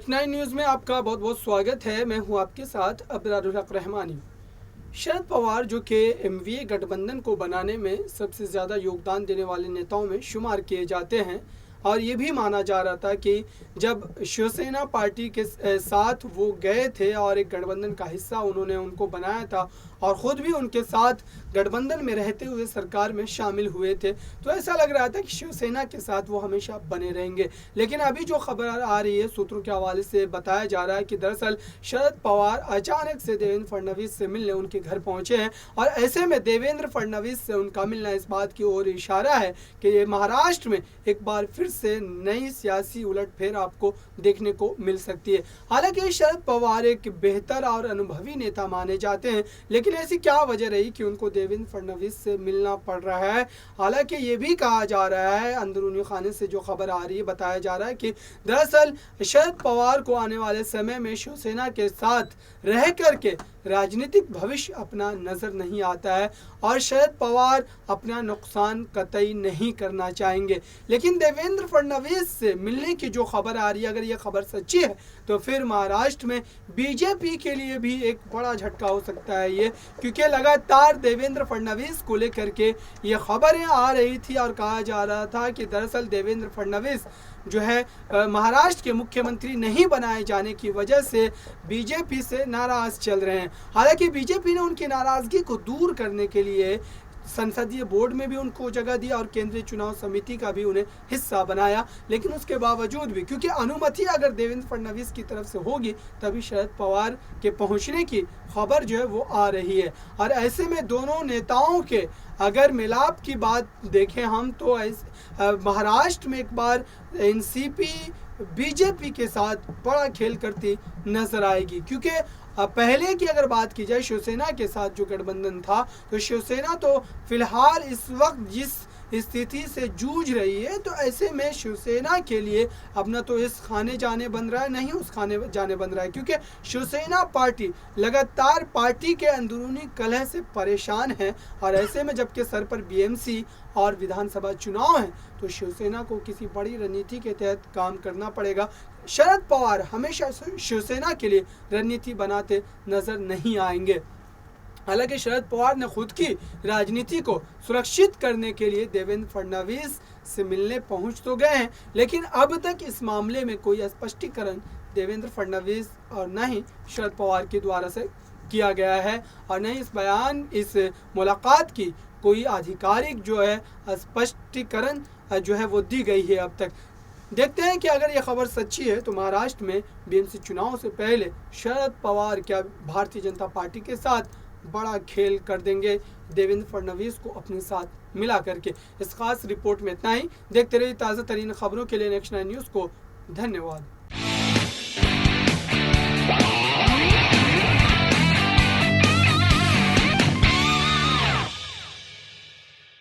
Next 9 news में आपका बहुत बहुत स्वागत है। मैं हूं आपके साथ अब्रारुल हक रहमानी। शरद पवार जो कि एमवीए गठबंधन को बनाने में सबसे ज़्यादा योगदान देने वाले नेताओं में शुमार किए जाते हैं और ये भी माना जा रहा था कि जब शिवसेना पार्टी के साथ वो गए थे और एक गठबंधन का हिस्सा उन्होंने उनको बनाया था और ख़ुद भी उनके साथ गठबंधन में रहते हुए सरकार में शामिल हुए थे, तो ऐसा लग रहा था कि शिवसेना के साथ वो हमेशा बने रहेंगे। लेकिन अभी जो खबर आ रही है, सूत्रों के हवाले से बताया जा रहा है कि दरअसल शरद पवार अचानक से देवेंद्र फडणवीस से मिलने उनके घर पहुंचे हैं और ऐसे में देवेंद्र फडणवीस से उनका मिलना इस बात की ओर इशारा है कि ये महाराष्ट्र में एक बार फिर से नई सियासी उलटफेर आपको देखने को मिल सकती है। हालांकि शरद पवार एक बेहतर और अनुभवी नेता माने जाते हैं, लेकिन ऐसी क्या वजह रही कि उनको देवेंद्र फडणवीस से मिलना पड़ रहा है। हालांकि ये भी कहा जा रहा है, अंदरूनी खाने से जो खबर आ रही है, बताया जा रहा है कि दरअसल शरद पवार को आने वाले समय में शिवसेना के साथ रह करके राजनीतिक भविष्य अपना नज़र नहीं आता है और शरद पवार अपना नुकसान कतई नहीं करना चाहेंगे। लेकिन देवेंद्र फडणवीस से मिलने की जो खबर आ रही है, अगर ये खबर सच्ची है तो फिर महाराष्ट्र में बीजेपी के लिए भी एक बड़ा झटका हो सकता है ये, क्योंकि लगातार देवेंद्र फडणवीस को लेकर के ये खबरें आ रही थी और कहा जा रहा था कि दरअसल देवेंद्र फडणवीस जो है महाराष्ट्र के मुख्यमंत्री नहीं बनाए जाने की वजह से बीजेपी से नाराज़ चल रहे हैं। हालांकि बीजेपी ने उनकी नाराज़गी को दूर करने के लिए संसदीय बोर्ड में भी उनको जगह दी और केंद्रीय चुनाव समिति का भी उन्हें हिस्सा बनाया, लेकिन उसके बावजूद भी क्योंकि अनुमति अगर देवेंद्र फडणवीस की तरफ से होगी तभी शरद पवार के पहुंचने की खबर जो है वो आ रही है। और ऐसे में दोनों नेताओं के अगर मिलाप की बात देखें हम तो महाराष्ट्र में एक बार एनसीपी बीजेपी के साथ बड़ा खेल करती नजर आएगी, क्योंकि पहले की अगर बात की जाए शिवसेना के साथ जो गठबंधन था, तो शिवसेना तो फिलहाल इस वक्त जिस स्थिति से जूझ रही है, तो ऐसे में शिवसेना के लिए अपना तो इस खाने जाने बन रहा है, नहीं उस खाने जाने बन रहा है, क्योंकि शिवसेना पार्टी लगातार पार्टी के अंदरूनी कलह से परेशान है और ऐसे में जबकि सर पर बीएमसी और विधानसभा चुनाव हैं, तो शिवसेना को किसी बड़ी रणनीति के तहत काम करना पड़ेगा। शरद पवार हमेशा शिवसेना के लिए रणनीति बनाते नजर नहीं आएंगे। हालांकि शरद पवार ने खुद की राजनीति को सुरक्षित करने के लिए देवेंद्र फडणवीस से मिलने पहुंच तो गए हैं, लेकिन अब तक इस मामले में कोई स्पष्टीकरण देवेंद्र फडणवीस और न ही शरद पवार के द्वारा से किया गया है और न ही इस मुलाकात की कोई आधिकारिक जो है स्पष्टीकरण जो है वो दी गई है अब तक। देखते हैं कि अगर यह खबर सच्ची है तो महाराष्ट्र में बीएमसी चुनाव से पहले शरद पवार क्या भारतीय जनता पार्टी के साथ बड़ा खेल कर देंगे देवेंद्र फडणवीस को अपने साथ मिला करके। इस खास रिपोर्ट में इतना ही। देखते रहिए ताज़ा तरीन खबरों के लिए नेक्स्ट 9 न्यूज़ को। धन्यवाद।